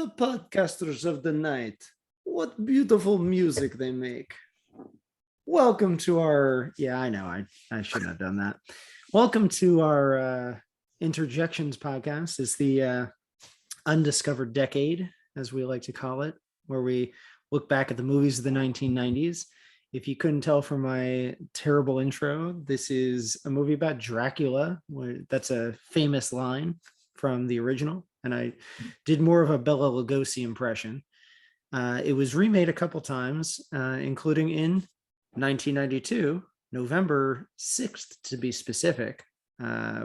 The podcasters of the night. What beautiful music they make. Welcome to our, yeah, I know, I shouldn't have done that. Welcome to our Interjections podcast. It's the Undiscovered Decade, as we like to call it, where we look back at the movies of the 1990s. If you couldn't tell from my terrible intro, this is a movie about Dracula. That's a famous line from the original, and I did more of a Bela Lugosi impression. It was remade a couple times, including in 1992, November 6th to be specific,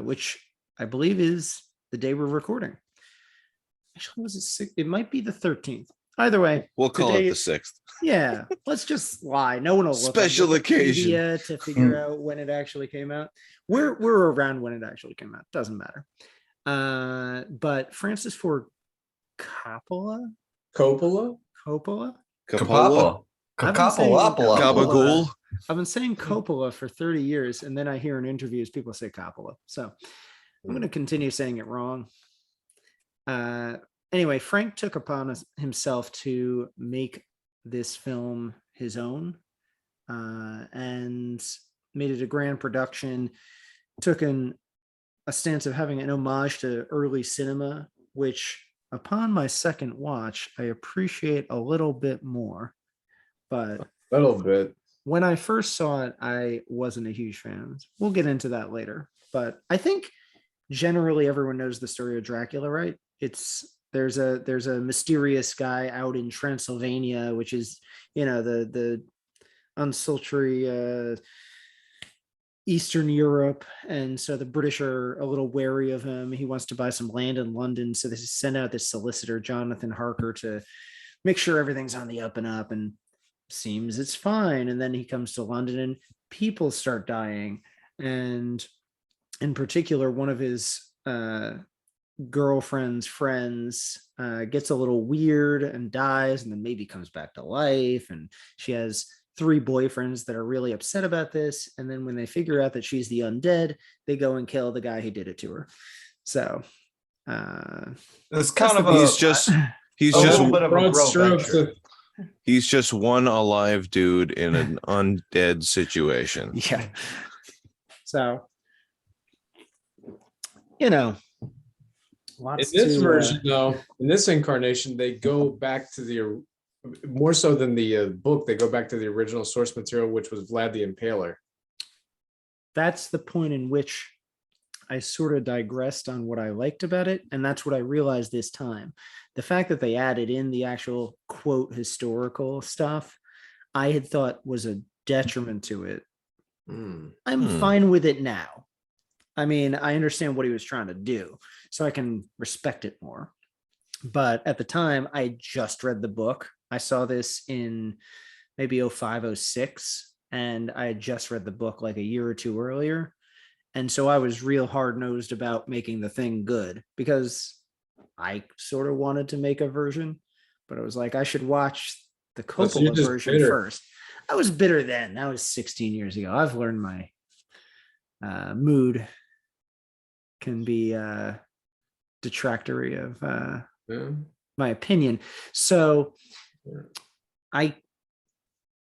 which I believe is the day we're recording. Actually, was it 6th? It might be the 13th. Either way, we'll call it the 6th. Yeah, let's just lie. No one will look special occasion to figure out when it actually came out. We're around when it actually came out. Doesn't matter. But Francis Ford Coppola. Gabagool. I've been saying Coppola for 30 years, and then I hear in interviews people say Coppola. So I'm going to continue saying it wrong. Anyway, Frank took upon himself to make this film his own, and made it a grand production. Took a stance of having an homage to early cinema, which upon my second watch, I appreciate a little bit more. But a little bit. When I first saw it, I wasn't a huge fan. We'll get into that later. But I think generally everyone knows the story of Dracula, right? There's a mysterious guy out in Transylvania, which is, the unsultry Eastern Europe, and so the British are a little wary of him. He wants to buy some land in London, so they send out this solicitor, Jonathan Harker, to make sure everything's on the up and up, and seems it's fine. And then he comes to London and people start dying, and in particular one of his girlfriend's friends gets a little weird and dies, and then maybe comes back to life, and she has 3 boyfriends that are really upset about this. And then when they figure out that she's the undead, they go and kill the guy who did it to her. So it's kind of he's just one alive dude in an undead situation. Yeah. So, lots in this version, though, in this incarnation, they go back to the more so than the book. They go back to the original source material, which was Vlad the Impaler. That's the point in which I sort of digressed on what I liked about it, and that's what I realized this time. The fact that they added in the actual quote historical stuff, I had thought was a detriment to it. I'm fine with it now. I mean, I understand what he was trying to do, so I can respect it more. But at the time, I just read the book. I saw this in maybe 05, 06, and I had just read the book like a year or two earlier. And so I was real hard-nosed about making the thing good, because I sort of wanted to make a version, but I was like, I should watch the Coppola version first. I was bitter then. That was 16 years ago. I've learned my mood can be detractory of my opinion. So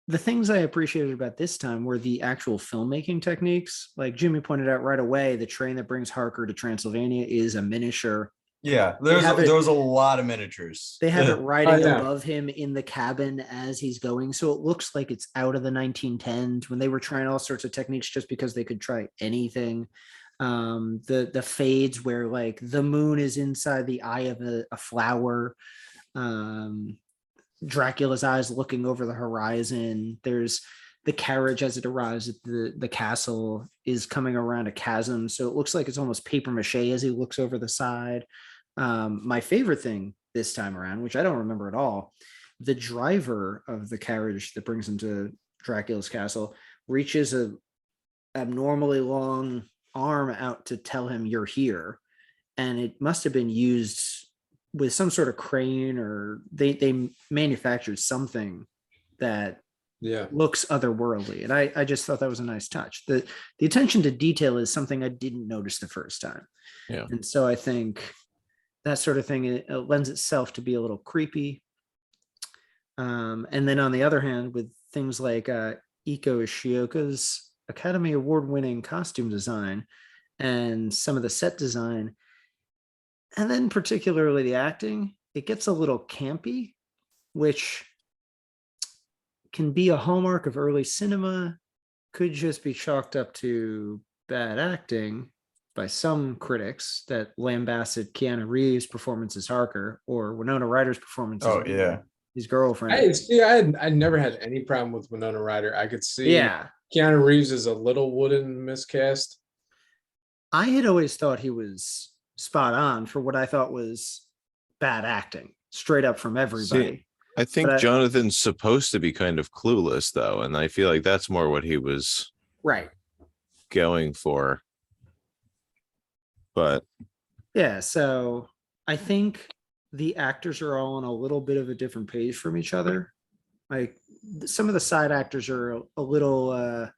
the things I appreciated about this time were the actual filmmaking techniques. Like Jimmy pointed out right away, the train that brings Harker to Transylvania is a miniature. Yeah, there was a lot of miniatures. They have it riding above him in the cabin as he's going, so it looks like it's out of the 1910s when they were trying all sorts of techniques just because they could try anything. The fades where like the moon is inside the eye of a flower. Dracula's eyes looking over the horizon. There's the carriage as it arrives at the castle is coming around a chasm, so it looks like it's almost paper mache as he looks over the side. My favorite thing this time around, which I don't remember at all, the driver of the carriage that brings him to Dracula's castle reaches a abnormally long arm out to tell him you're here, and it must have been used with some sort of crane, or they manufactured something that looks otherworldly. And I just thought that was a nice touch. The attention to detail is something I didn't notice the first time. Yeah. And so I think that sort of thing, it lends itself to be a little creepy. And then on the other hand, with things like Iko Ishioka's Academy Award-winning costume design and some of the set design, and then particularly the acting, it gets a little campy, which can be a hallmark of early cinema, could just be chalked up to bad acting by some critics that lambasted Keanu Reeves' performance as Harker or Winona Ryder's performance Oh as yeah. his girlfriend. I never had any problem with Winona Ryder. I could see Yeah. Keanu Reeves is a little wooden miscast. I had always thought he was spot on for what I thought was bad acting, straight up from everybody. See, I think But Jonathan's supposed to be kind of clueless, though, and I feel like that's more what he was right. going for. But Yeah, so I think the actors are all on a little bit of a different page from each other. Like some of the side actors are a little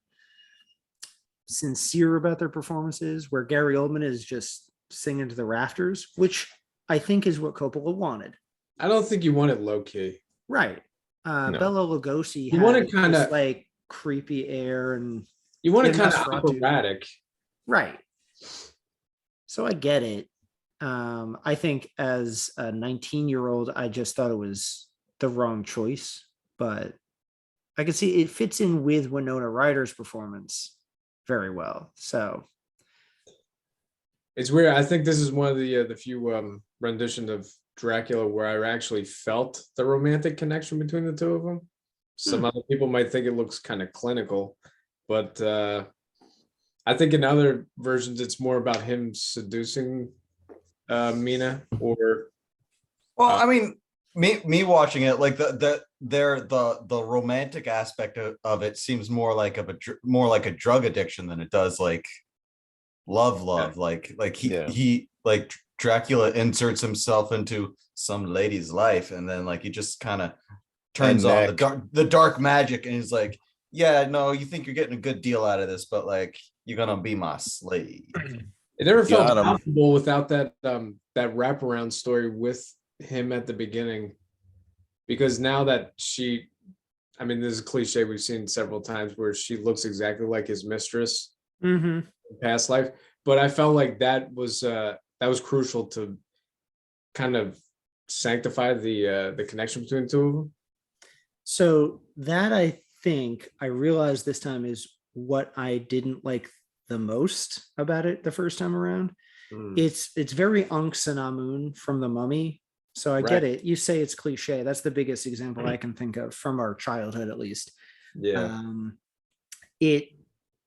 sincere about their performances, where Gary Oldman is just singing to the rafters, which I think is what Coppola wanted. I don't think you want it low key. Right. No. Bela Lugosi You want had it kind this of like creepy air, and you want it Jim kind of Nosferatu. operatic. Right. So I get it. I think as a 19-year-old, I just thought it was the wrong choice, but I can see it fits in with Winona Ryder's performance very well. So It's weird. I think this is one of the few renditions of Dracula where I actually felt the romantic connection between the two of them. Some other people might think it looks kind of clinical, but I think in other versions it's more about him seducing Mina. Or Well, I mean, me watching it, like the romantic aspect of it seems more like a drug addiction than it does like love. Like he like Dracula inserts himself into some lady's life, and then like he just kind of turns on the dark magic, and he's like, yeah, no, you think you're getting a good deal out of this, but like you're gonna be my slave. It never felt comfortable without that wraparound story with him at the beginning, because now that I mean, this is a cliche we've seen several times where she looks exactly like his mistress in past life, but I felt like that was crucial to kind of sanctify the connection between the two of them. So that I think I realized this time is what I didn't like the most about it the first time around. It's very Ankh Sanamun from The Mummy. So I get it. You say it's cliche. That's the biggest example I can think of from our childhood, at least. Yeah. It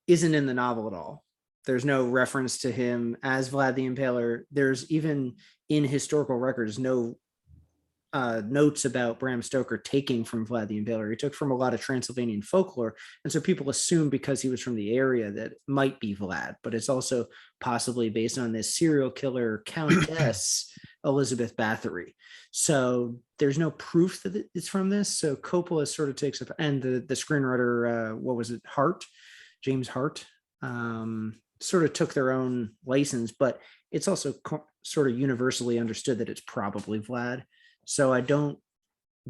isn't in the novel at all. There's no reference to him as Vlad the Impaler. There's even in historical records no notes about Bram Stoker taking from Vlad the Impaler. He took from a lot of Transylvanian folklore. And so people assume because he was from the area that it might be Vlad, but it's also possibly based on this serial killer Countess Elizabeth Bathory. So there's no proof that it's from this. So Coppola sort of takes up, and the screenwriter, what was it, James Hart, sort of took their own license, but it's also sort of universally understood that it's probably Vlad. So I don't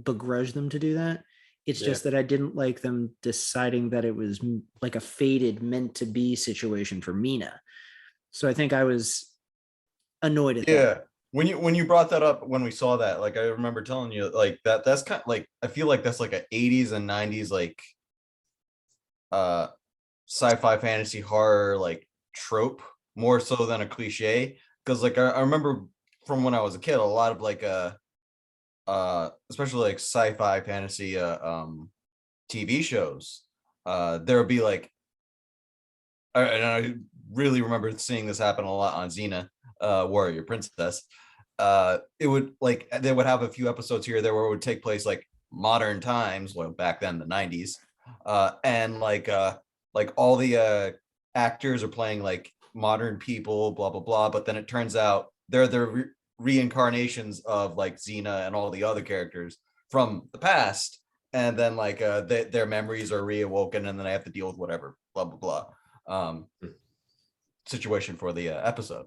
begrudge them to do that. It's just that I didn't like them deciding that it was like a fated, meant to be situation for Mina. So I think I was annoyed at that. When you brought that up, when we saw that, like I remember telling you like that's kind of like, I feel like that's like a 80s and 90s like sci-fi fantasy horror like trope more so than a cliche, because like I remember from when I was a kid, a lot of like especially like sci-fi fantasy TV shows, there would be like, and I really remember seeing this happen a lot on Xena, Warrior Princess. It would like, they would have a few episodes here there where it would take place like modern times, well back then the 90s, and like all the actors are playing like modern people, blah blah blah, but then it turns out they're the reincarnations of like Xena and all the other characters from the past, and then like their memories are reawoken, and then I have to deal with whatever blah blah blah situation for the episode.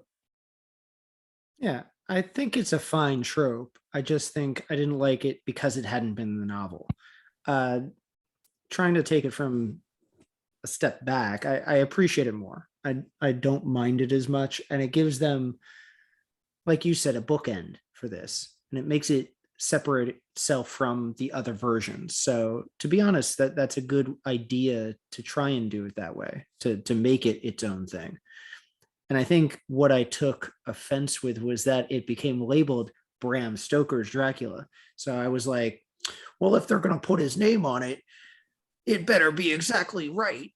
Yeah, I think it's a fine trope. I just think I didn't like it because it hadn't been in the novel. Uh, Trying to take it from a step back, I appreciate it more. I don't mind it as much, and it gives them, like you said, a bookend for this, and it makes it separate itself from the other versions. So to be honest, that's a good idea to try and do it that way, to make it its own thing. And I think what I took offense with was that it became labeled Bram Stoker's Dracula. So I was like, well, if they're going to put his name on it, it better be exactly right.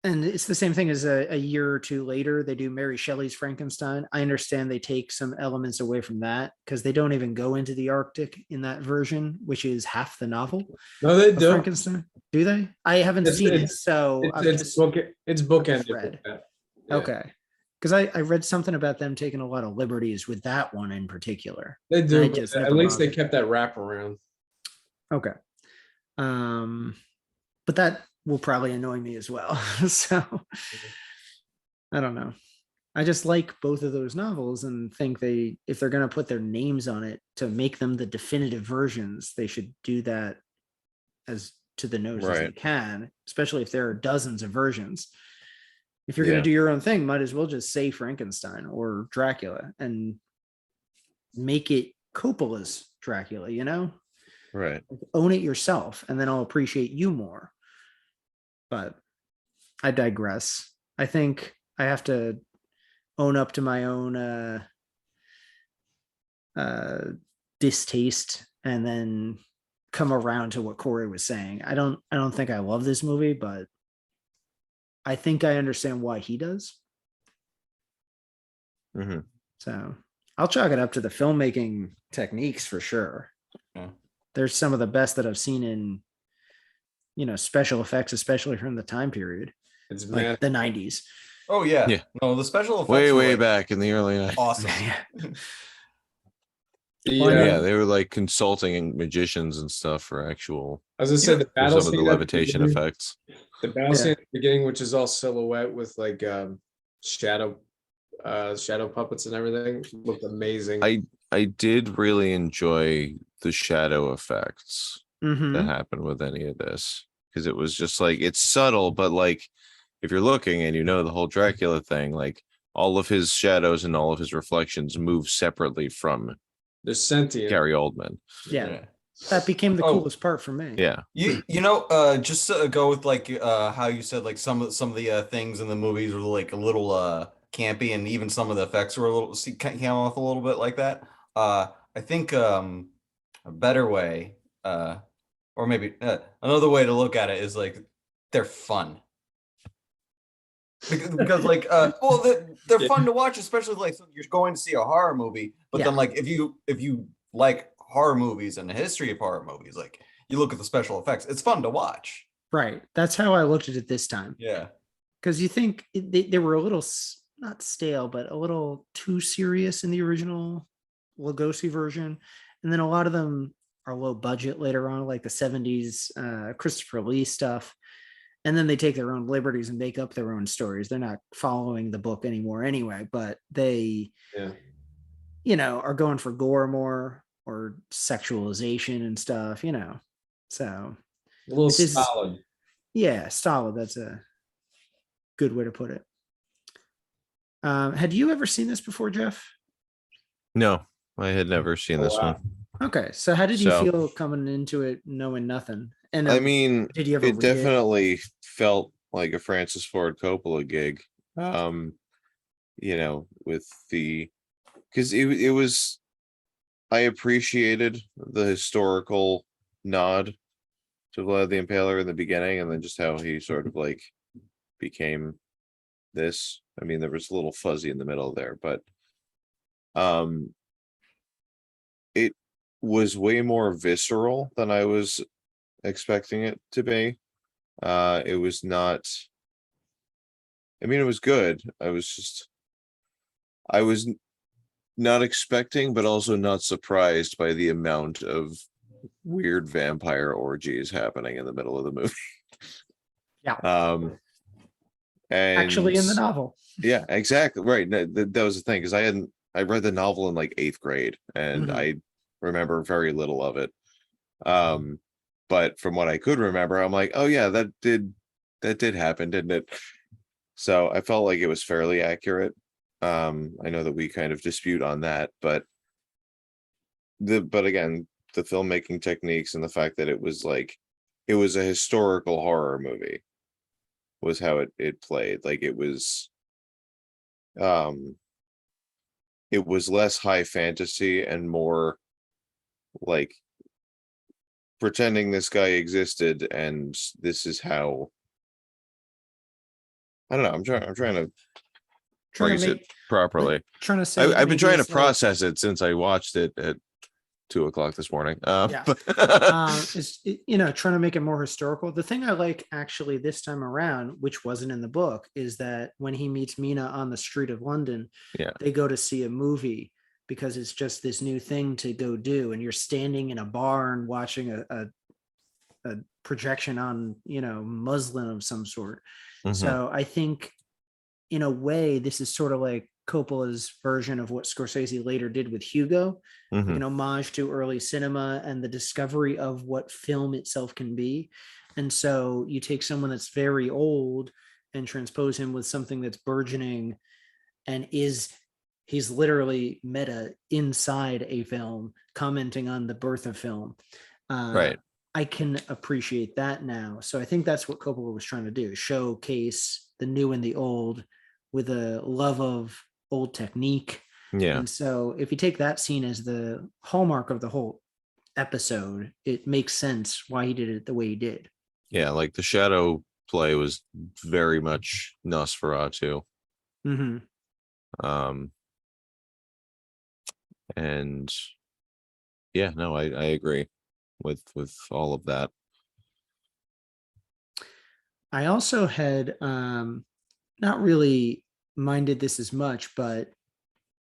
And it's the same thing as a year or two later, they do Mary Shelley's Frankenstein. I understand they take some elements away from that because they don't even go into the Arctic in that version, which is half the novel No, they of do. Frankenstein. Do they? I haven't seen it, so I've It's just bookended. read. Yeah. Okay. Because I read something about them taking a lot of liberties with that one in particular. They do, I but just at never least they bothered. kept that wrap around. Okay. But that will probably annoy me as well. So I don't know. I just like both of those novels and think if they're going to put their names on it to make them the definitive versions, they should do that as to the nose as they Right. can, especially if there are dozens of versions. If you're going Yeah. to do your own thing, might as well just say Frankenstein or Dracula and make it Coppola's Dracula, Right. own it yourself, and then I'll appreciate you more. But I digress. I think I have to own up to my own uh, distaste and then come around to what Corey was saying. I don't think I love this movie, but I think I understand why he does. Hmm. So I'll chalk it up to the filmmaking techniques for sure. Yeah. There's some of the best that I've seen in, special effects, especially from the time period, It's like man. the 90s. Oh yeah. Yeah. No, the special effects Way, were, way like, back in the early 90s. awesome. Well, I Yeah, mean, they were like consulting magicians and stuff for actual I was gonna say the for battle some of the scene at levitation beginning- effects. The battle scene at the beginning, which is all silhouette with like shadow puppets and everything, looked amazing. I did really enjoy the shadow effects that mhm. happened with any of this because it was just like it's subtle, but like if you're looking and the whole Dracula thing, like all of his shadows and all of his reflections move separately from They're sentient. Gary Oldman. Yeah. That became the Oh. coolest part for me. Yeah. Just to go with like how you said like some of the things in the movies were like a little campy, and even some of the effects were a little came off a little bit like that. I think a better way or maybe another way to look at it is like they're fun. Because like they're fun to watch, especially like so you're going to see a horror movie, but then like if you like horror movies and the history of horror movies, like you look at the special effects, it's fun to watch. Right. That's how I looked at it this time. Yeah. Because you think they were a little, not stale, but a little too serious in the original Lugosi version. And then a lot of them are low budget later on, like the 70s Christopher Lee stuff. And then they take their own liberties and make up their own stories. They're not following the book anymore anyway, but they, are going for gore more or sexualization and stuff, So A little this is- solid. yeah, solid. That's a good way to put it. Had you ever seen this before, Jeff? No, I had never seen this wow. one. Okay, so how did you So- feel coming into it knowing nothing? And I mean, did you ever it read it? definitely felt like a Francis Ford Coppola gig. With because it was, I appreciated the historical nod to Vlad the Impaler in the beginning, and then just how he sort of like became this. I mean, there was a little fuzzy in the middle there, but it was way more visceral than I was expecting it to be. It was not, I mean, it was good. I was not expecting, but also not surprised by the amount of weird vampire orgies happening in the middle of the movie. Yeah. And Actually in the novel. yeah, exactly. Right. That was the thing, because I hadn't I read the novel in like 8th grade, and Mhm. I remember very little of it. But from what I could remember, I'm like, oh yeah, that did happen, didn't it? So I felt like it was fairly accurate. I know that we kind of dispute on that, but again, the filmmaking techniques and the fact that it was a historical horror movie was how it played. Like um it was less high fantasy and more like pretending this guy existed, and this is how, I don't know, I'm trying to Trying to phrase it make properly. trying to say I've been maybe trying to it's like, process it since I watched it at 2 o'clock this morning. Yeah. But trying to make it more historical. The thing I like actually this time around, which wasn't in the book, is that when he meets Mina on the street of London, Yeah. they go to see a movie because it's just this new thing to go do, and you're standing in a barn watching a projection on muslin of some sort. Mhm. So I think in a way this is sort of like Coppola's version of what Scorsese later did with Hugo, like Mhm. an homage to early cinema and the discovery of what film itself can be. And so you take someone that's very old and transpose him with something that's burgeoning, and he's literally meta inside a film, commenting on the birth of film. Right. I can appreciate that now. So I think that's what Coppola was trying to do: showcase the new and the old with a love of old technique. Yeah. And so if you take that scene as the hallmark of the whole episode, it makes sense why he did it the way he did. Yeah, like the shadow play was very much Nosferatu. Mm-hmm. And yeah, no, I agree with all of that. I also had not really minded this as much, but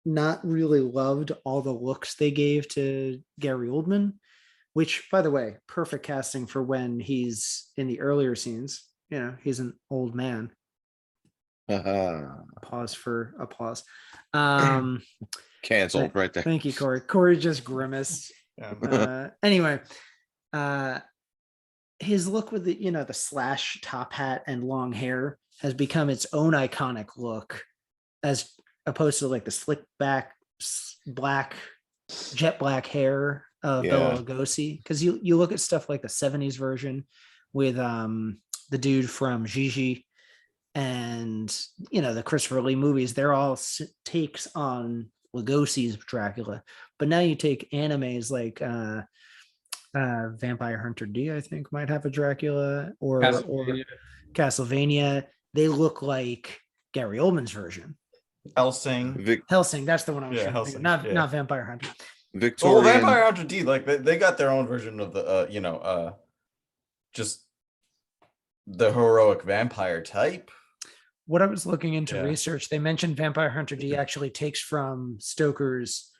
not really loved all the looks they gave to Gary Oldman, which, by the way, perfect casting for when he's in the earlier scenes. He's an old man. Pause for applause. Canceled right there. Thank you, Corey. Corey just grimaced. Anyway, his look with the slash top hat and long hair has become its own iconic look, as opposed to like the slick back black jet black hair of Bela Lugosi. Because you look at stuff like the 70s version with the dude from Gigi and the Christopher Lee movies, they're all takes on Lugosi's Dracula. But now you take animes like Vampire Hunter D, I think, might have a Dracula, or Castlevania. They look like Gary Oldman's version. Helsing. Helsing, that's the one I was trying to think of. Not Vampire Hunter. Victorian. Well, Vampire Hunter D, like they got their own version of the just the heroic vampire type. What I was looking into research, they mentioned Vampire Hunter D actually takes from Stoker's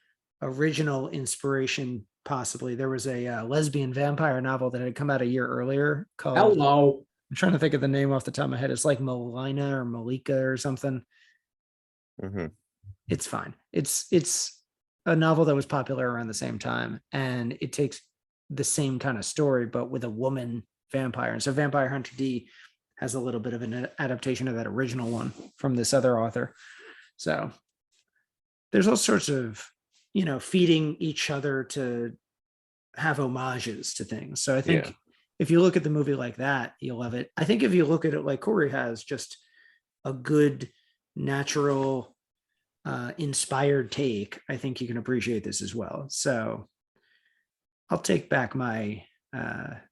original inspiration. Possibly there was a lesbian vampire novel that had come out a year earlier called Hello. I'm trying to think of the name off the top of my head. It's like Melina or Malika or something. Mm-hmm. It's fine. It's a novel that was popular around the same time, and it takes the same kind of story but with a woman vampire. And so Vampire Hunter D has a little bit of an adaptation of that original one from this other author. So there's all sorts of feeding each other to have homages to things. So I think if you look at the movie like that, you'll love it. I think if you look at it like Corey has, just a good, natural, inspired take, I think you can appreciate this as well. So I'll take back my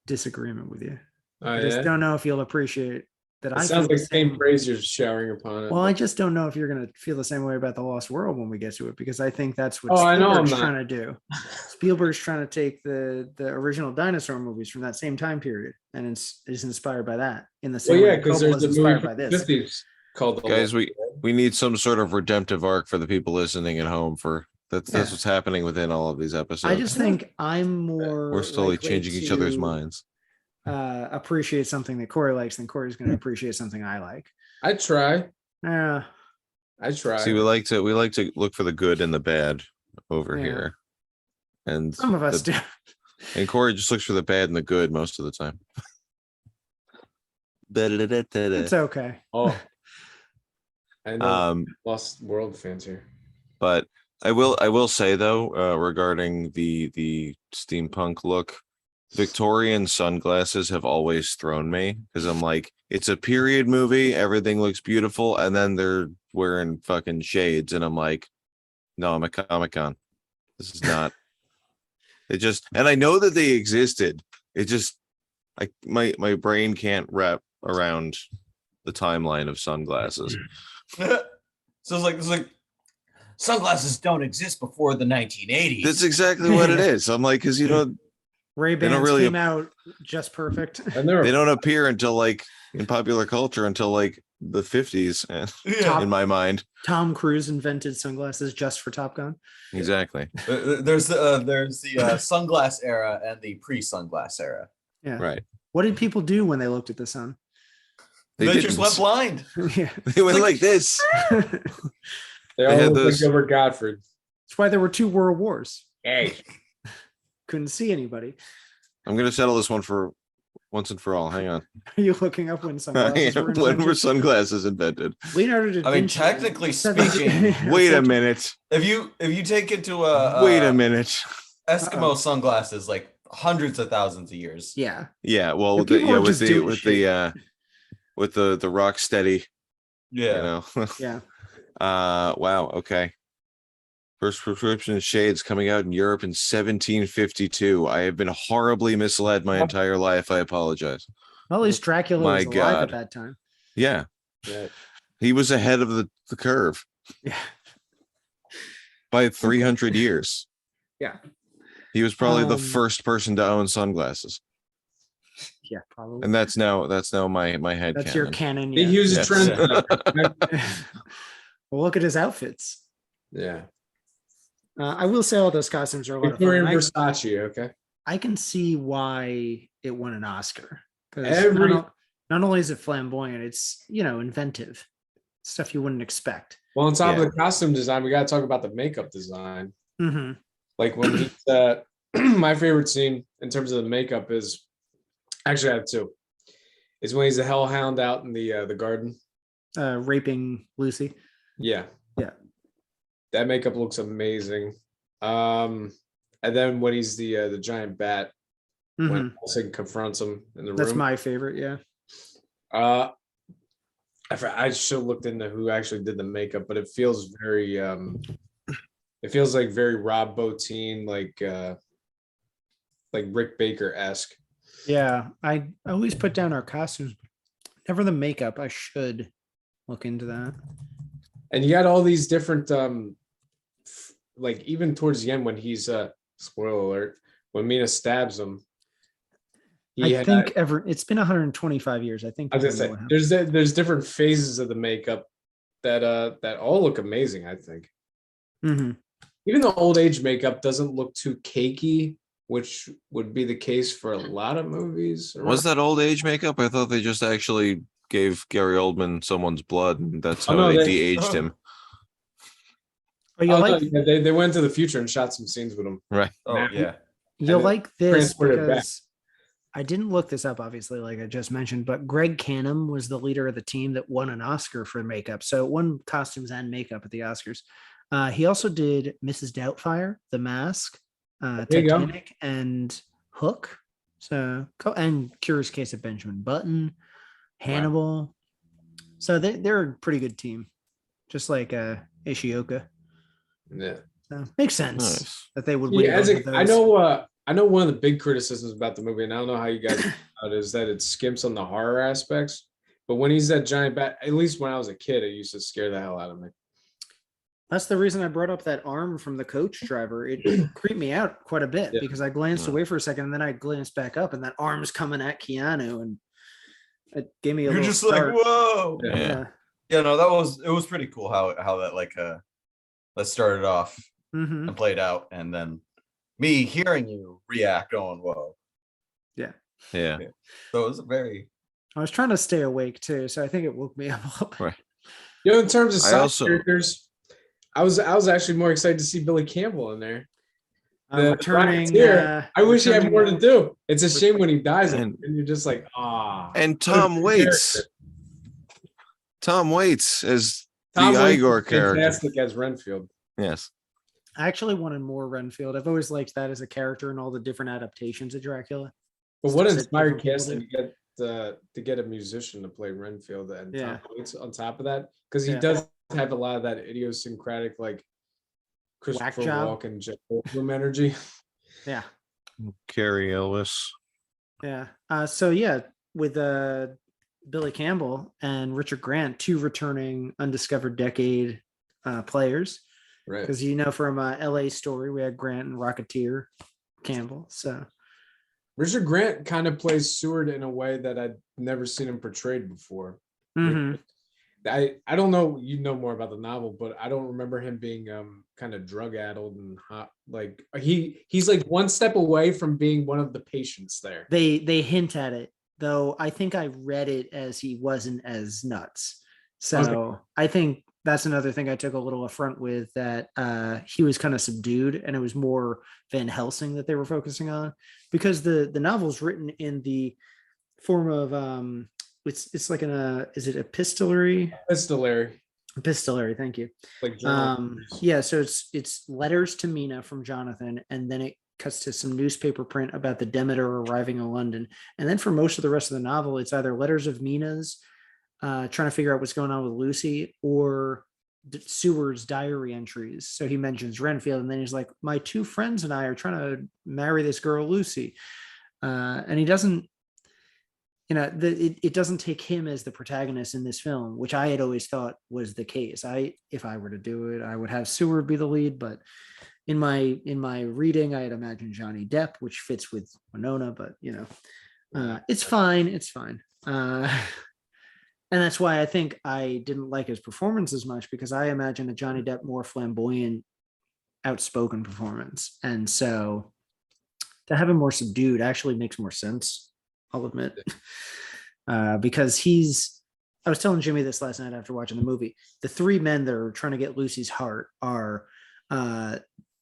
disagreement with you. I just don't know if you'll appreciate that. It sounds like same praise you're showering upon it. Well, I just don't know if you're going to feel the same way about The Lost World when we get to it, because I think that's what Spielberg's trying to do. Spielberg's trying to take the original dinosaur movies from that same time period, and is inspired by that in the same way because there's the inspired movie by from the this. 50s called Guys, we need some sort of redemptive arc for the people listening at home. That's what's happening within all of these episodes. I just think I'm more we're slowly changing each other's minds. Appreciate something that Corey likes, then Corey's going to appreciate something I like. I try. I try. See, we like to look for the good and the bad over Yeah. here. And Some of us do. And Corey just looks for the bad and the good most of the time. It's okay. Oh, I know. Um, Lost World fans here. but I will say though, regarding the steampunk look, Victorian sunglasses have always thrown me because I'm like, it's a period movie, everything looks beautiful, and then they're wearing fucking shades, and I'm like, no, I'm a Comic-Con. This is not. It just, and I know that they existed. It just, my brain can't wrap around the timeline of sunglasses. So it's like sunglasses don't exist before the 1980s. That's exactly what it is. I'm like, because Ray-Bans really came out just perfect. And they're they don't appear until like in popular culture until like the 50s Yeah. in my mind. Tom Cruise invented sunglasses just for Top Gun. Exactly. There's the sunglass era and the pre-sunglass era. Yeah. Right. What did people do when they looked at the sun? They just didn't. went blind. Yeah. They went like this. they had all look those- like Gilbert Godfrey. That's why there were 2 world wars. Hey, Couldn't see anybody. I'm gonna settle this one for once and for all. Hang on. Are you looking up when sunglasses were When invented? were sunglasses invented? Leonardo da I mean, Vinci. technically Seven- speaking, Wait a minute. if you take it to a Wait a minute. Eskimo sunglasses, like hundreds of thousands of years. Yeah. Yeah, well, Yeah, with the, people were just doing with the rock steady, Yeah. you know. Yeah. Wow. Okay. First prescription shades coming out in Europe in 1752. I have been horribly misled my entire life. I apologize. Well, at least Dracula My was alive God. at that time. Yeah, yeah. he was ahead of the curve Yeah. by 300 years. Yeah. He was probably the Um, first person to own sunglasses, Yeah, probably. and that's now my head. That's your canon. He Yeah. was a Yes. trend. Well, look at his outfits. Yeah. I will say all those costumes are a lot of fun. Victorian and Versace, okay. I can see why it won an Oscar. Because Every- not only is it flamboyant, it's inventive stuff you wouldn't expect. Well, on top Yeah. of the costume design, we got to talk about the makeup design. Hmm. Like when he's my favorite scene in terms of the makeup is actually I have 2. Is when he's a hellhound out in the garden. Raping Lucy. Yeah. Yeah. That makeup looks amazing. And then when he's the giant bat, Mhm. when Olsen confronts him in the That's room. my favorite. Yeah. I should have looked into who actually did the makeup, but it feels very it feels like very Rob Bottin, like Rick Baker-esque. Yeah. I always put down our costumes, never the makeup. I should look into that. And you got all these different like even towards the end when he's spoiler alert, when Mina stabs him. I think it's been 125 years. I think I was gonna people say know what happened. there's different phases of the makeup that all look amazing, I think. Mhm. Even the old age makeup doesn't look too cakey, which would be the case for a lot of movies. Was that old age makeup? I thought they just actually gave Gary Oldman someone's blood, and that's Oh, how no, they they- de-aged him. Oh, you Oh, like no, they went to the future and shot some scenes with him. Right. Oh yeah. You'll And like this transported back. because I didn't look this up, obviously, like I just mentioned, but Greg Canham was the leader of the team that won an Oscar for makeup. So it won costumes and makeup at the Oscars. He also did Mrs. Doubtfire, The Mask, There you go. Titanic, and Hook. So and Curious Case of Benjamin Button, Hannibal. So they're a pretty good team, just like Ishioka. Yeah. So makes sense Nice. that they would win. Yeah, both of I those. know. I know one of the big criticisms about the movie, and I don't know how you guys about it, is that it skimps on the horror aspects. But when he's that giant bat, at least when I was a kid, it used to scare the hell out of me. That's the reason I brought up that arm from the coach driver. It creeped me out quite a bit Yeah. because I glanced Yeah. away for a second and then I glanced back up and that arm's coming at Keanu and it gave me a You're little just like, start. whoa. Yeah. Yeah. Yeah, no, it was pretty cool how that like that started off Mhm. and played out, and then me hearing you react going, whoa. Yeah. So it was a very I was trying to stay awake too, so I think it woke me up a little bit. Right. In terms of I side also- characters, I was actually more excited to see Billy Campbell in there. The returning. Rocketeer, I wish he had more to do. It's a shame when he dies, And- and you're just like, ah. And Tom Waits. Tom Waits as the Tom Waits Igor is character. fantastic as Renfield. Yes. I actually wanted more Renfield. I've always liked that as a character in all the different adaptations of Dracula. But what Stuff that inspired different people casting do. to get a musician to play Renfield and Yeah. Tom Waits on top of that? Because he Yeah. does have a lot of that idiosyncratic, like Christopher job. Walken, Jeff Goldblum energy. Yeah. Carrie Ellis. Yeah. So yeah, with Billy Campbell and Richard Grant, two returning Undiscovered Decade players. Right. Because from LA Story, we had Grant and Rocketeer Campbell. So Richard Grant kind of plays Seward in a way that I'd never seen him portrayed before. mhm. I don't know, you know more about the novel, but I don't remember him being kind of drug addled and hot. Like he's like one step away from being one of the patients there. They hint at it, though. I think I read it as he wasn't as nuts. So Okay. I think that's another thing I took a little affront with, that he was kind of subdued, and it was more Van Helsing that they were focusing on, because the novel's written in the form of it's like is it epistolary? Epistolary, thank you. Like journal. Yeah, so it's letters to Mina from Jonathan, and then it cuts to some newspaper print about the Demeter arriving in London, and then for most of the rest of the novel, it's either letters of Mina's trying to figure out what's going on with Lucy, or Seward's diary entries. So he mentions Renfield, and then he's like, my two friends and I are trying to marry this girl Lucy, and he doesn't. It doesn't take him as the protagonist in this film, which I had always thought was the case. If I were to do it, I would have Seward be the lead, but in my reading, I had imagined Johnny Depp, which fits with Winona, but it's fine. It's fine. And that's why I think I didn't like his performance as much, because I imagine a Johnny Depp more flamboyant, outspoken performance. And so to have him more subdued actually makes more sense, I'll admit. Because I was telling Jimmy this last night after watching the movie, the three men that are trying to get Lucy's heart are,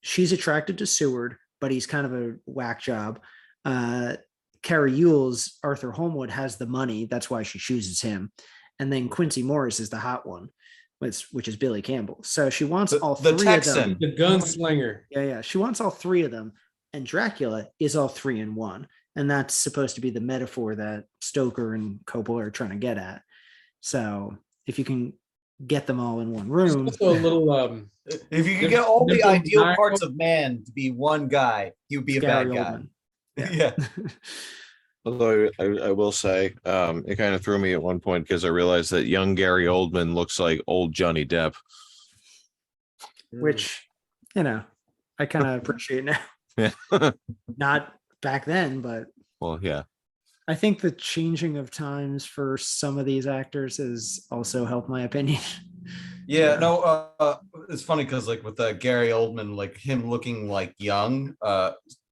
she's attracted to Seward, but he's kind of a whack job. Carrie Ewell's Arthur Holmwood has the money. That's why she chooses him. And then Quincy Morris is the hot one, which is Billy Campbell. So she wants all the three Texan. of them. The gunslinger. Yeah. She wants all three of them. And Dracula is all three in one. And that's supposed to be the metaphor that Stoker and Coppola are trying to get at. So if you can get them all in one room. Also a little If you could get all the ideal parts of man to be one guy, he would be a bad Gary guy. Oldman. Yeah. Although I will say, it kind of threw me at one point, because I realized that young Gary Oldman looks like old Johnny Depp. Which, I kind of appreciate now. Yeah. Not back then, but Well, yeah. I think the changing of times for some of these actors has also helped my opinion. Yeah, no, it's funny because like with Gary Oldman, like him looking like young,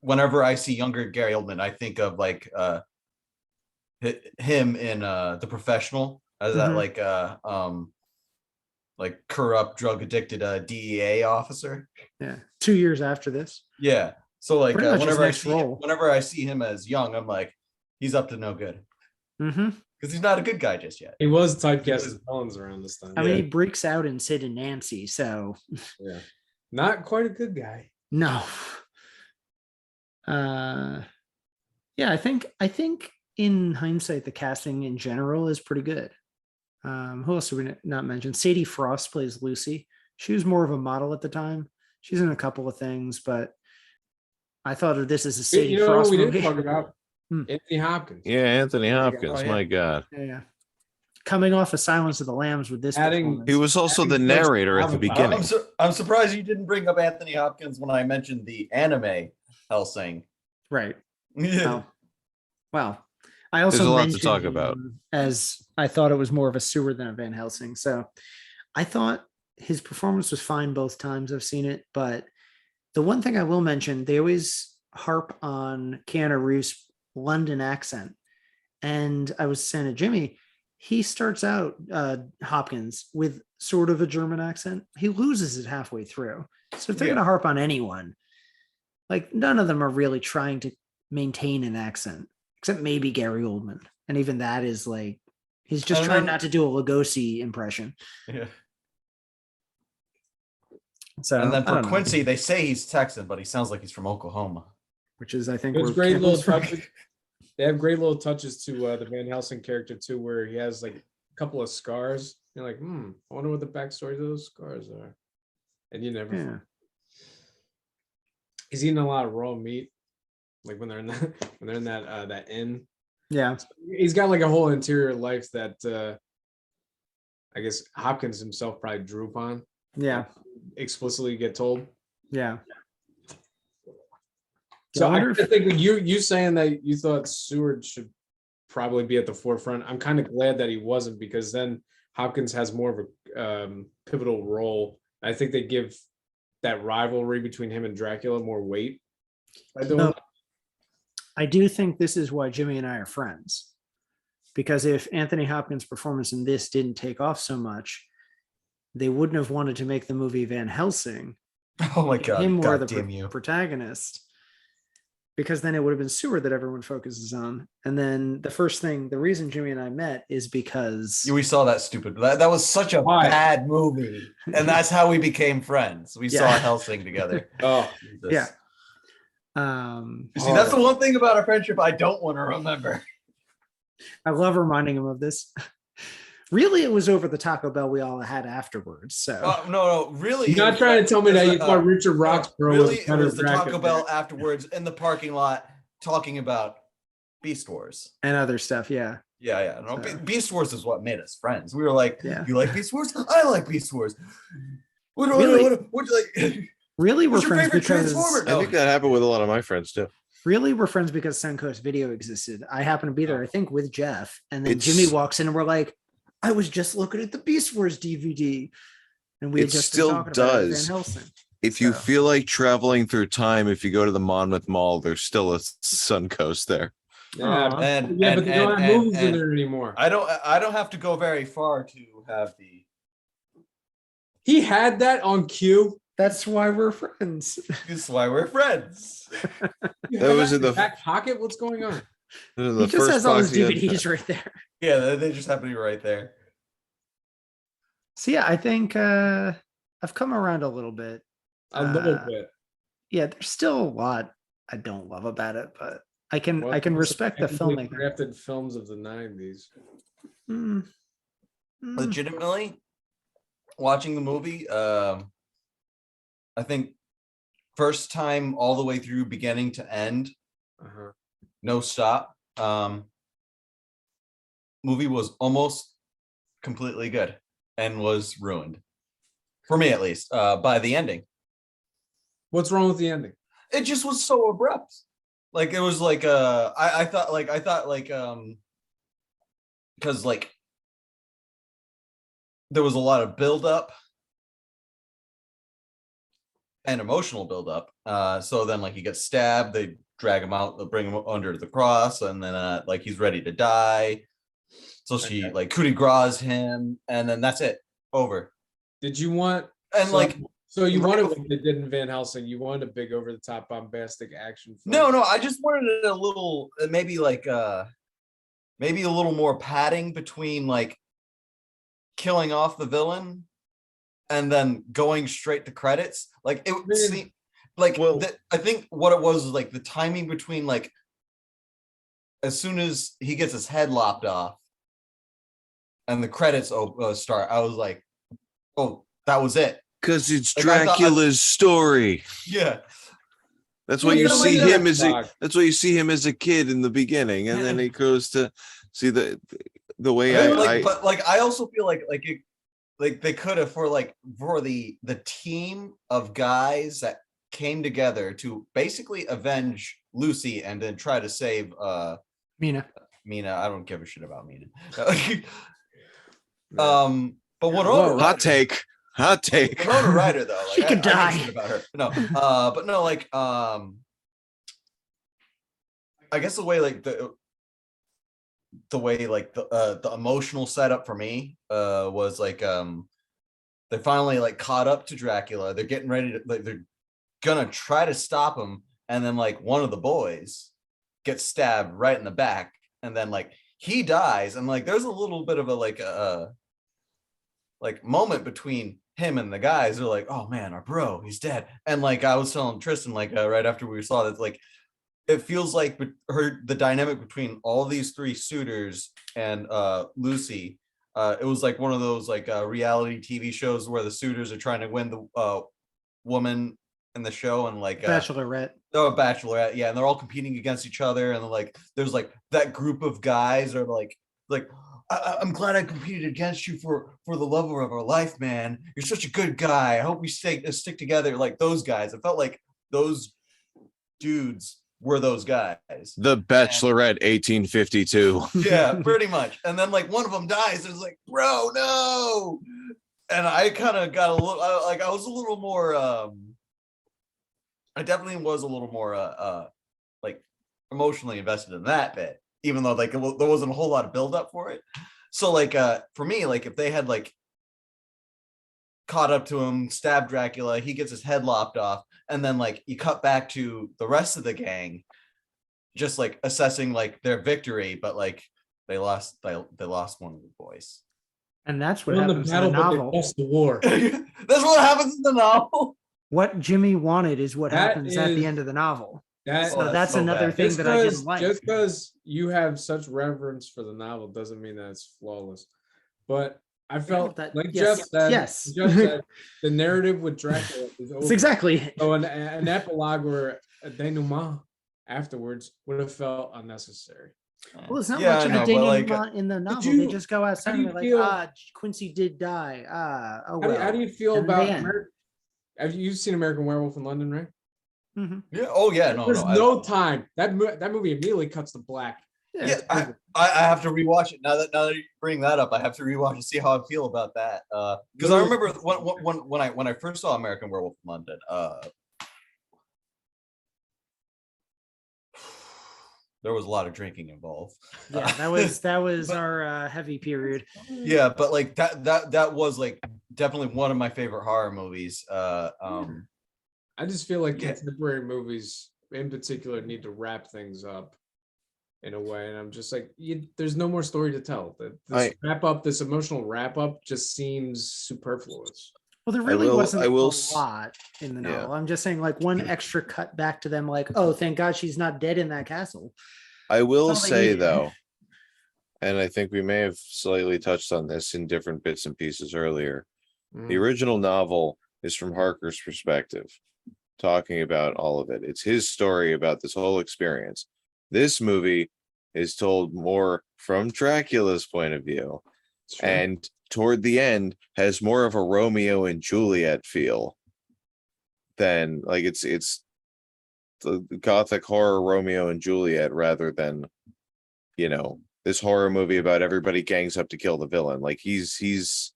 whenever I see younger Gary Oldman, I think of like him in The Professional as that like corrupt, drug addicted DEA officer. Yeah. 2 years after this. Yeah. So like Pretty much his whenever next role. whenever I see him as young, I'm like, he's up to no good. Mm-hmm. Because he's not a good guy just yet. He was typecast as villains around this time. I mean, he breaks out in Sid and Nancy, so Yeah. Not quite a good guy. no. Yeah, I think in hindsight, the casting in general is pretty good. Who else did we not mention? Sadie Frost plays Lucy. She was more of a model at the time. She's in a couple of things, but I thought of this as a Sadie Frost we movie. didn't talk about Anthony Hopkins. Yeah, Anthony Hopkins. Oh, yeah. My God. Yeah. Coming off of Silence of the Lambs with this Adding- performance. He was also the narrator at the beginning. I'm surprised you didn't bring up Anthony Hopkins when I mentioned the anime Hellsing. right. Yeah. Well, I also There's a lot to mentioned talk about. him as I thought it was more of a Seward than a Van Helsing. So I thought his performance was fine both times I've seen it. But the one thing I will mention, they always harp on Keanu Reeves' London accent. And I was saying to Jimmy, he starts out, Hopkins, with sort of a German accent. He loses it halfway through. So if they're Yeah. going to harp on anyone, like none of them are really trying to maintain an accent, except maybe Gary Oldman. And even that is like, he's just And trying then- not to do a Lugosi impression. Yeah. So, And then I for don't know, Quincy, they say he's Texan, but he sounds like he's from Oklahoma. which is, I think, There's where great little Campbell's from. touches. They have great little touches to the Van Helsing character too, where he has like a couple of scars. You're like, I wonder what the backstory of those scars are. And you never. Yeah. He's eating a lot of raw meat, like when they're in that inn. Yeah. He's got like a whole interior life that I guess Hopkins himself probably drew upon. Yeah. Explicitly get told. Yeah. So I I wonder think you saying that you thought Seward should probably be at the forefront. I'm kind of glad that he wasn't, because then Hopkins has more of a pivotal role. I think they give that rivalry between him and Dracula more weight. I do think this is why Jimmy and I are friends. Because if Anthony Hopkins' performance in this didn't take off so much, they wouldn't have wanted to make the movie Van Helsing. Oh my God. Him more God the damn you. protagonist. Because then it would have been Seward that everyone focuses on. And then the reason Jimmy and I met is because We saw that stupid. That was such a Why? bad movie. And that's how we became friends. We saw Yeah. Helsing together. Oh, Jesus. Yeah. You see, that's the one thing about our friendship I don't want to remember. I love reminding him of this. Really, it was over the Taco Bell we all had afterwards. So No, really. you're not trying to tell me that you thought Richard Roxburgh Really, was it better was the Dracula. Taco Bell afterwards in the parking lot talking about Beast Wars. and other stuff. Yeah. Yeah. No, So- Beast Wars is what made us friends. We were like, Yeah. you like Beast Wars? I like Beast Wars. What do Really? you like? Really, we're What's your friends favorite because Transformer? I think that happened with a lot of my friends too. really we're friends because Suncoast Video existed. I happen to be there, I think, with Jeff, and then It's- Jimmy walks in, and we're like, "I was just looking at the Beast Wars DVD," and we had It just still been talking about it with does. Van Helsing. If you So- feel like traveling through time, if you go to the Monmouth Mall, there's still a Suncoast there. Yeah, Aw. And but they don't have movies in and there anymore. I don't have to go very far to have the. He had that on cue. That's why we're friends. This is why we're friends. You That have was in the- back pocket. What's going on? He just has all his DVDs right there. Yeah, they just happen to be right there. So yeah, I think I've come around a little bit. A little Uh, bit. Yeah, there's still a lot I don't love about it, but I can Well, respect the technically filmmaker. Crafted films of the 90s. Mm. Mm. Legitimately, watching the movie, I think first time all the way through beginning to end, Uh-huh. no stop. Movie was almost completely good and was ruined for me, at least, by the ending. What's wrong with the ending? It just was so abrupt. Like it was like I thought because like there was a lot of build up and emotional build up. So then like he gets stabbed, they drag him out, they'll bring him under the cross, and then like he's ready to die. So she like coup de grace him, and then that's it, over. Did you want And like so you right wanted bef- what they did in Van Helsing? You wanted a big over the top bombastic action film. no, I just wanted it a little maybe a little more padding between like killing off the villain and then going straight to credits. Like it would Man. seem like Well- I think what it was like the timing between like as soon as he gets his head lopped off and the credits start, I was like, oh, that was it. Because it's Like, I thought- Dracula's story. Yeah. That's Well, why you you know, see like him that as a dog. that's why you see him as a kid in the beginning, and then he goes to see the way But like I also feel like they could have for the team of guys that came together to basically avenge Lucy and then try to save Mina. Mina. I don't give a shit about Mina. But Whoa. hot take. Winona Ryder though, She could I give a die. shit about her. No, but no, like I guess the way like the emotional setup for me was like they're finally like caught up to Dracula. They're getting ready to like they're gonna try to stop him, and then like one of the boys gets stabbed right in the back, and then like he dies, and like there's a little bit of a like moment between him and the guys. They're like, oh man, our bro, he's dead. And like I was telling Tristan, like right after we saw that, like it feels like the dynamic between all these three suitors and Lucy, it was like one of those like reality TV shows where the suitors are trying to win the woman in the show, and like Bachelorette. Oh, Bachelorette, yeah, and they're all competing against each other, and like there's like that group of guys are like I'm glad I competed against you for the love of our life, man. You're such a good guy. I hope we stick together. Like those guys, I felt like those dudes were those guys. The Bachelorette 1852. Yeah, pretty much. And then like one of them dies, and it's like, bro, no. And I kind of got a little like I was a little more I definitely was a little more like emotionally invested in that bit, even though like there wasn't a whole lot of build up for it. So like for me, like if they had like caught up to him, stabbed Dracula, he gets his head lopped off, and then like you cut back to the rest of the gang just like assessing like their victory, but like they lost one of the boys. And that's what Won happens in battle, the but they novel. lost the war. That's what happens in the novel. What Jimmy wanted is what That happens at the is- end of the novel. That, So Oh, that's that's so another bad. thing just that I didn't like. just because you have such reverence for the novel doesn't mean that it's flawless. But I felt that- like yes, Jeff said, yes. Jeff said, the narrative with Dracula is over. It's exactly. So an epilogue or a denouement afterwards would have felt unnecessary. Well, it's not Yeah, much I of know, a but, like, denouement in the novel. you- They just go outside do and they're you like, feel- Quincy did die. Oh How do you feel And about the end. have you seen American Werewolf in London, right? Mhm. Yeah. Oh yeah. No. There's no. no time. That movie immediately cuts to black. Yeah, I have to rewatch it now that you bring that up. I have to rewatch and see how I feel about that. Because I remember when I first saw American Werewolf in London. There was a lot of drinking involved. Yeah, that was our heavy period. Yeah, but like that was like definitely one of my favorite horror movies. I just feel like Yeah. contemporary movies in particular need to wrap things up in a way. And I'm just like, there's no more story to tell. This emotional wrap up just seems superfluous. Well, there really will- wasn't I will a s- lot in the Yeah. novel. I'm just saying, like, one extra cut back to them, like, oh, thank God she's not dead in that castle. I will That's all they say needed. though, and I think we may have slightly touched on this in different bits and pieces earlier. The original novel is from Harker's perspective, talking about all of it. It's his story about this whole experience. This movie is told more from Dracula's point of view, Sure. and toward the end has more of a Romeo and Juliet feel than like it's the gothic horror Romeo and Juliet rather than, you know, this horror movie about everybody gangs up to kill the villain. Like he's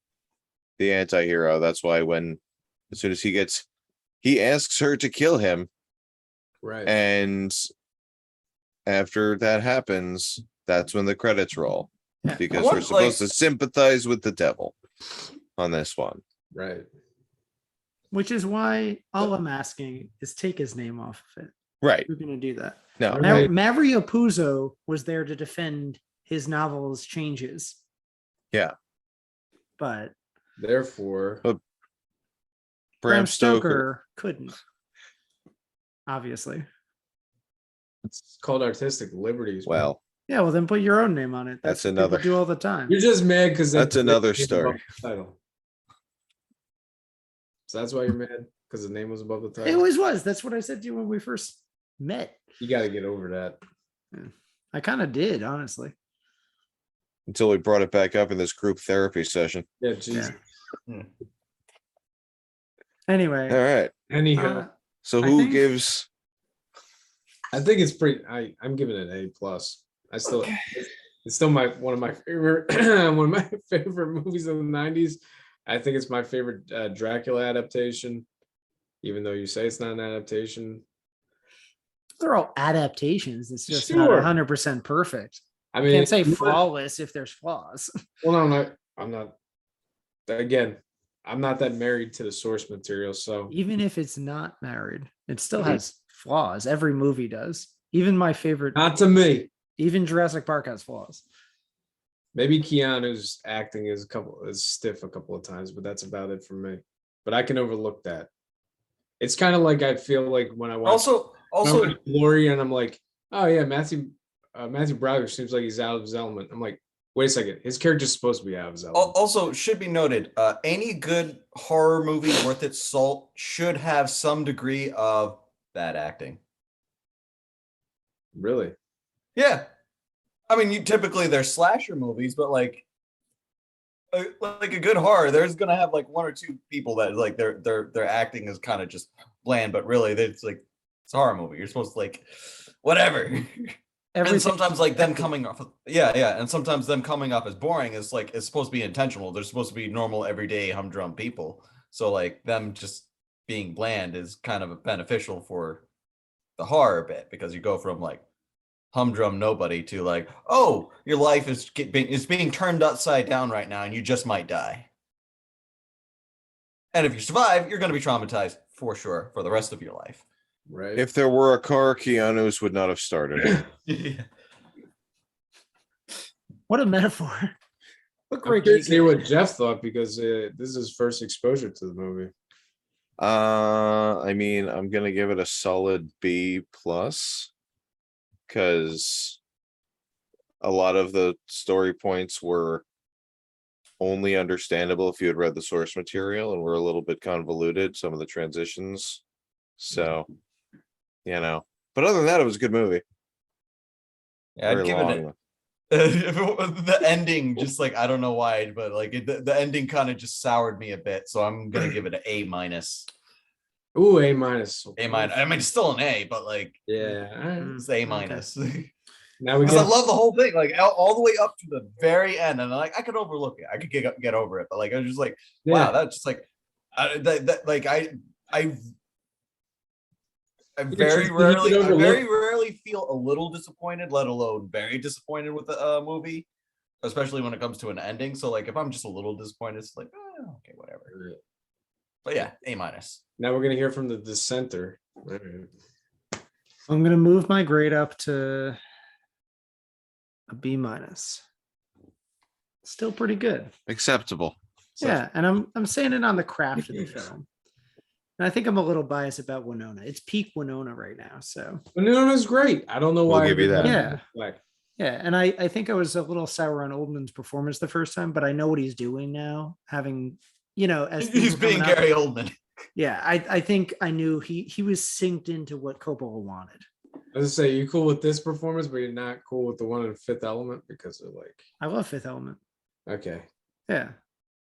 the anti-hero. That's why as soon as he asks her to kill him, Right. and after that happens, that's when the credits roll. Yeah. Because What, we're supposed like- to sympathize with the devil on this one. Right. Which is why all I'm asking is take his name off of it. Right. We're going to do that. No. Right. Mario Puzo was there to defend his novel's changes. Yeah. But Therefore, Bram Stoker. couldn't. Obviously. it's called artistic liberties. man. Well, Yeah, well then put your own name on it. That's what people another- do all the time. You're just mad because That's another story. Title. So that's why you're mad because the name was above the It title. always was. That's what I said to you when we first met. You got to get over that. I kind of did, honestly. until we brought it back up in this group therapy session. Yeah, geez. Yeah. Anyway, All right. Anyhow, So I who think- gives I think it's pretty. I'm giving it an A+. It's still one of my favorite movies of the '90s. I think it's my favorite Dracula adaptation, even though you say it's not an adaptation. they're all adaptations. It's just Sure. not 100% perfect. I I mean, can't say you know what? flawless if there's flaws. Well, no, I'm not. Again, I'm not that married to the source material, so Even if it's not married, it still Mhm. has flaws. Every movie does. Even my favorite, not to me. even Jurassic Park has flaws. Maybe Keanu's acting is stiff a couple of times, but that's about it for me. But I can overlook that. It's kind of like I feel like when I watch Also, Glory, and I'm like, oh yeah, Matthew Broderick seems like he's out of his element. I'm like, wait a second, his character's supposed to be out of his element. also should be noted, any good horror movie worth its salt should have some degree of bad acting. Really? Yeah. I mean, typically they're slasher movies, but like a good horror, there's gonna have like one or two people that like their acting is kind of just bland, but really it's like it's a horror movie. You're supposed to like whatever. And sometimes like them coming off, and sometimes them coming off as boring is like it's supposed to be intentional. They're supposed to be normal, everyday, humdrum people. So like them just being bland is kind of beneficial for the horror bit because you go from like humdrum nobody to like, oh, your life is being turned upside down right now, and you just might die. And if you survive, you're going to be traumatized for sure for the rest of your life. Right. If there were a car, Keanu's would not have started. Yeah. What a metaphor. What I'm great curious to geek. hear what Jeff thought because this is his first exposure to the movie. I mean, I'm gonna give it a solid B plus because a lot of the story points were only understandable if you had read the source material and were a little bit convoluted, some of the transitions. So, but other than that, it was a good movie. Yeah, I'd Very give it long. the ending, just like I don't know why, but like the ending kind of just soured me a bit. So I'm gonna give it an A minus. Ooh, A minus. A minus. I mean, it's still an A, but like Yeah. All right. it's A minus. Now we Because I get love the whole thing, like all the way up to the very end, and like I could overlook it, I could get over it, but like I was just like, wow, that's just like, like I very rarely feel a little disappointed, let alone very disappointed with the movie, especially when it comes to an ending. So like if I'm just a little disappointed, it's like okay, whatever. But yeah, A minus. Now we're gonna hear from the dissenter. All right. I'm going to move my grade up to a B minus. Still pretty good. Acceptable. Yeah, and I'm saying it on the craft of the film. And I think I'm a little biased about Winona. It's peak Winona right now. So Winona's great. I don't know We'll why. give you that. Yeah. Like, yeah, and I think I was a little sour on Oldman's performance the first time, but I know what he's doing now. Having as things He's were coming being up, Gary Oldman. Yeah, I think I knew he was synced into what Coppola wanted. I was gonna say, you cool with this performance, but you're not cool with the one in Fifth Element because they're like, I love Fifth Element. okay, Yeah.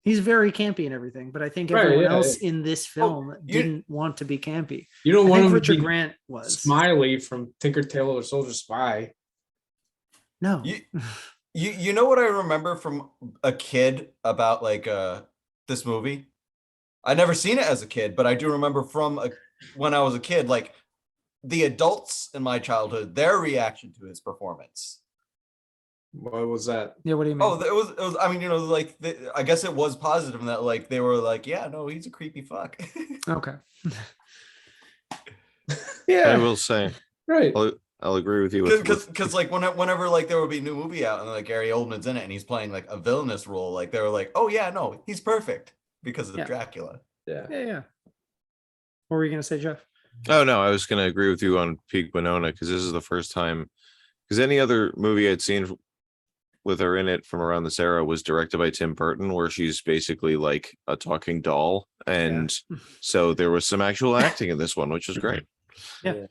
He's very campy and everything, but I think Right, everyone yeah, else in this film you- didn't want to be campy. you don't I want think him Richard to be Grant was. Smiley from Tinker Tailor Soldier Spy. No. You know what I remember from a kid about like this movie? I'd never seen it as a kid, but I do remember from when I was a kid, like the adults in my childhood, their reaction to his performance. What was that? Yeah, what do you mean? Oh, it was. I mean, like I guess it was positive in that, like they were like, yeah, no, he's a creepy fuck. Okay. I Yeah. will say, Right. I'll agree with you. Because like whenever like there would be a new movie out and like Gary Oldman's in it and he's playing like a villainous role, like they were like, oh yeah, no, he's perfect because of Yeah. Dracula. Yeah. Yeah. What were you gonna say, Jeff? Oh no, I was going to agree with you on Peak Winona because this is the first time. Because any other movie I'd seen with her in it from around this era was directed by Tim Burton, where she's basically like a talking doll, and so there was some actual acting in this one, which is great. Yeah.